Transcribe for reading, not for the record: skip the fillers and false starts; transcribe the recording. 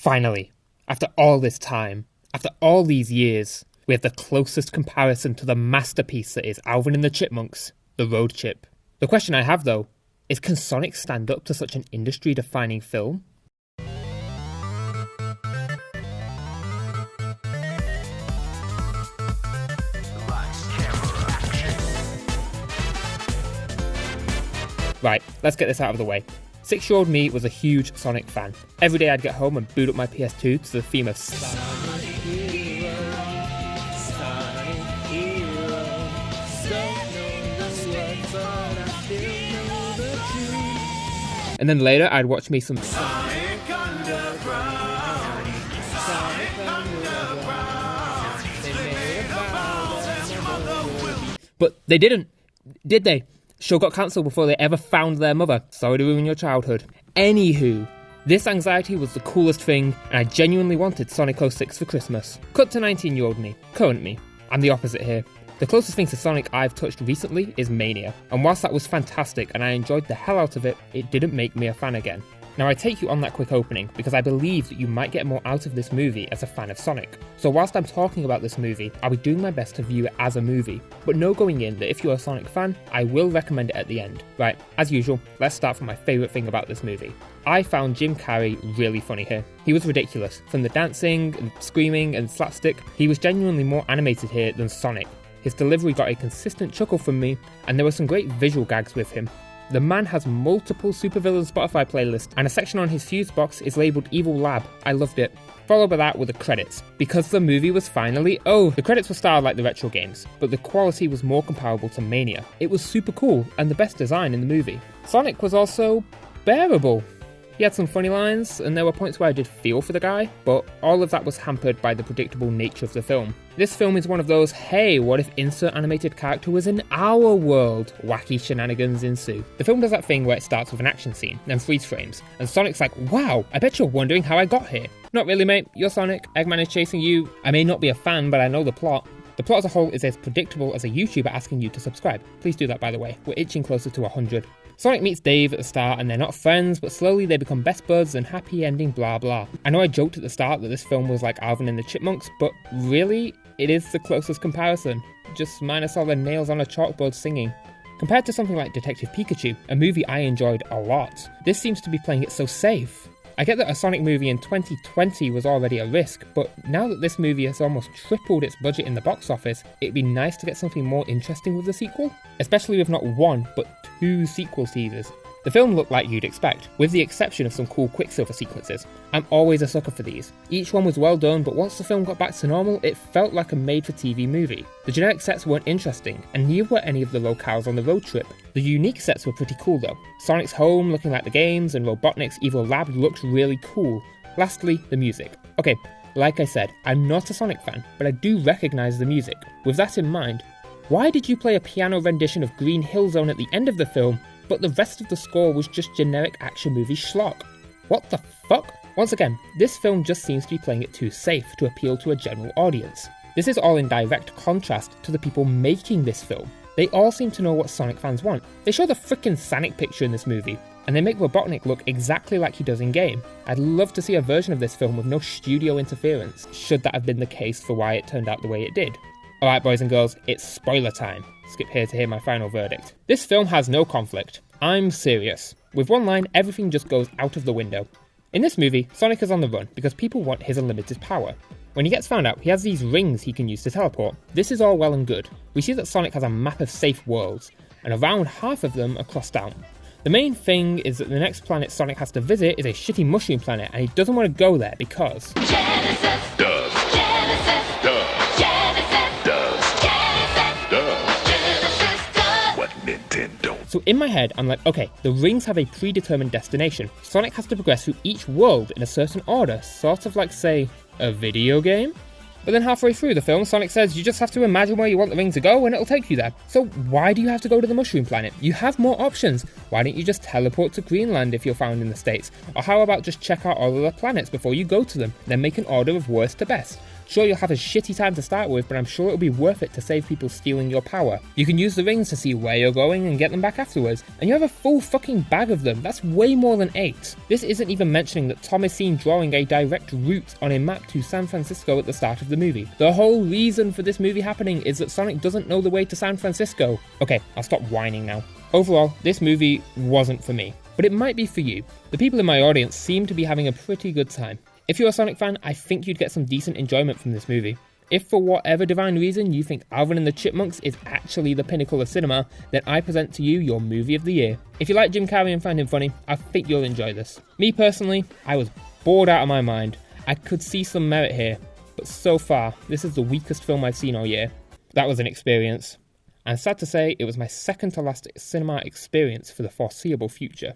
Finally, after all this time, after all these years, we have the closest comparison to the masterpiece that is Alvin and the Chipmunks, the Road Chip. The question I have though, is can Sonic stand up to such an industry-defining film? Right, let's get this out of the way. 6-year-old me was a huge Sonic fan. Every day I'd get home and boot up my PS2 to the theme of Sonic Hero, Sonic Hero, don't know the words, but I still know the truth. And then later I'd watch me some Sonic Underground, Sonic Underground. They made about but they didn't, did they? Show got cancelled before they ever found their mother. Sorry to ruin your childhood. Anywho, this anxiety was the coolest thing, and I genuinely wanted Sonic 06 for Christmas. Cut to 19-year-old me, current me. I'm the opposite here. The closest thing to Sonic I've touched recently is Mania, and whilst that was fantastic and I enjoyed the hell out of it, it didn't make me a fan again. Now I take you on that quick opening because I believe that you might get more out of this movie as a fan of Sonic. So whilst I'm talking about this movie, I'll be doing my best to view it as a movie, but know going in that if you're a Sonic fan, I will recommend it at the end. Right, as usual, let's start from my favourite thing about this movie. I found Jim Carrey really funny here. He was ridiculous. From the dancing and screaming and slapstick, he was genuinely more animated here than Sonic. His delivery got a consistent chuckle from me, and there were some great visual gags with him. The man has multiple supervillain Spotify playlists, and a section on his fuse box is labelled Evil Lab. I loved it. Followed by that were the credits. Because the movie was finally... the credits were styled like the retro games, but the quality was more comparable to Mania. It was super cool, and the best design in the movie. Sonic was also bearable. He had some funny lines, and there were points where I did feel for the guy, but all of that was hampered by the predictable nature of the film. This film is one of those, hey, what if insert animated character was in our world? Wacky shenanigans ensue. The film does that thing where it starts with an action scene, then freeze frames, and Sonic's like, wow, I bet you're wondering how I got here. Not really, mate, you're Sonic, Eggman is chasing you. I may not be a fan, but I know the plot. The plot as a whole is as predictable as a YouTuber asking you to subscribe. Please do that, by the way. We're itching closer to 100. Sonic meets Dave at the start and they're not friends, but slowly they become best buds and happy ending blah blah. I know I joked at the start that this film was like Alvin and the Chipmunks, but really, it is the closest comparison. Just minus all the nails on a chalkboard singing. Compared to something like Detective Pikachu, a movie I enjoyed a lot, this seems to be playing it so safe. I get that a Sonic movie in 2020 was already a risk, but now that this movie has almost tripled its budget in the box office, it'd be nice to get something more interesting with the sequel, especially with not one, but 2 sequel teasers. The film looked like you'd expect, with the exception of some cool Quicksilver sequences. I'm always a sucker for these. Each one was well done, but once the film got back to normal, it felt like a made-for-TV movie. The generic sets weren't interesting, and neither were any of the locales on the road trip. The unique sets were pretty cool though. Sonic's home looking like the games, and Robotnik's evil lab looked really cool. Lastly, the music. Okay, like I said, I'm not a Sonic fan, but I do recognise the music. With that in mind, why did you play a piano rendition of Green Hill Zone at the end of the film, but the rest of the score was just generic action movie schlock? What the fuck? Once again, this film just seems to be playing it too safe to appeal to a general audience. This is all in direct contrast to the people making this film. They all seem to know what Sonic fans want. They show the frickin' Sonic picture in this movie, and they make Robotnik look exactly like he does in game. I'd love to see a version of this film with no studio interference, should that have been the case for why it turned out the way it did. Alright boys and girls, it's spoiler time. Skip here to hear my final verdict. This film has no conflict. I'm serious. With one line, everything just goes out of the window. In this movie, Sonic is on the run because people want his unlimited power. When he gets found out, he has these rings he can use to teleport. This is all well and good. We see that Sonic has a map of safe worlds, and around half of them are crossed out. The main thing is that the next planet Sonic has to visit is a shitty mushroom planet, and he doesn't want to go there because... Genesis! Does. Genesis! Does. Genesis! Does. Genesis! Does. Genesis does. What Nintendo? So in my head, I'm like, okay, the rings have a predetermined destination. Sonic has to progress through each world in a certain order, sort of like, say, a video game? But then halfway through the film, Sonic says you just have to imagine where you want the ring to go and it'll take you there. So why do you have to go to the mushroom planet? You have more options. Why don't you just teleport to Greenland if you're found in the States? Or how about just check out all of the planets before you go to them, then make an order of worst to best? Sure, you'll have a shitty time to start with, but I'm sure it'll be worth it to save people stealing your power. You can use the rings to see where you're going and get them back afterwards, and you have a full fucking bag of them. That's way more than 8. This isn't even mentioning that Tom is seen drawing a direct route on a map to San Francisco at the start of the movie. The whole reason for this movie happening is that Sonic doesn't know the way to San Francisco. Okay, I'll stop whining now. Overall, this movie wasn't for me, but it might be for you. The people in my audience seem to be having a pretty good time. If you're a Sonic fan, I think you'd get some decent enjoyment from this movie. If for whatever divine reason you think Alvin and the Chipmunks is actually the pinnacle of cinema, then I present to you your movie of the year. If you like Jim Carrey and find him funny, I think you'll enjoy this. Me personally, I was bored out of my mind. I could see some merit here, but so far, this is the weakest film I've seen all year. That was an experience. And sad to say, it was my second to last cinema experience for the foreseeable future.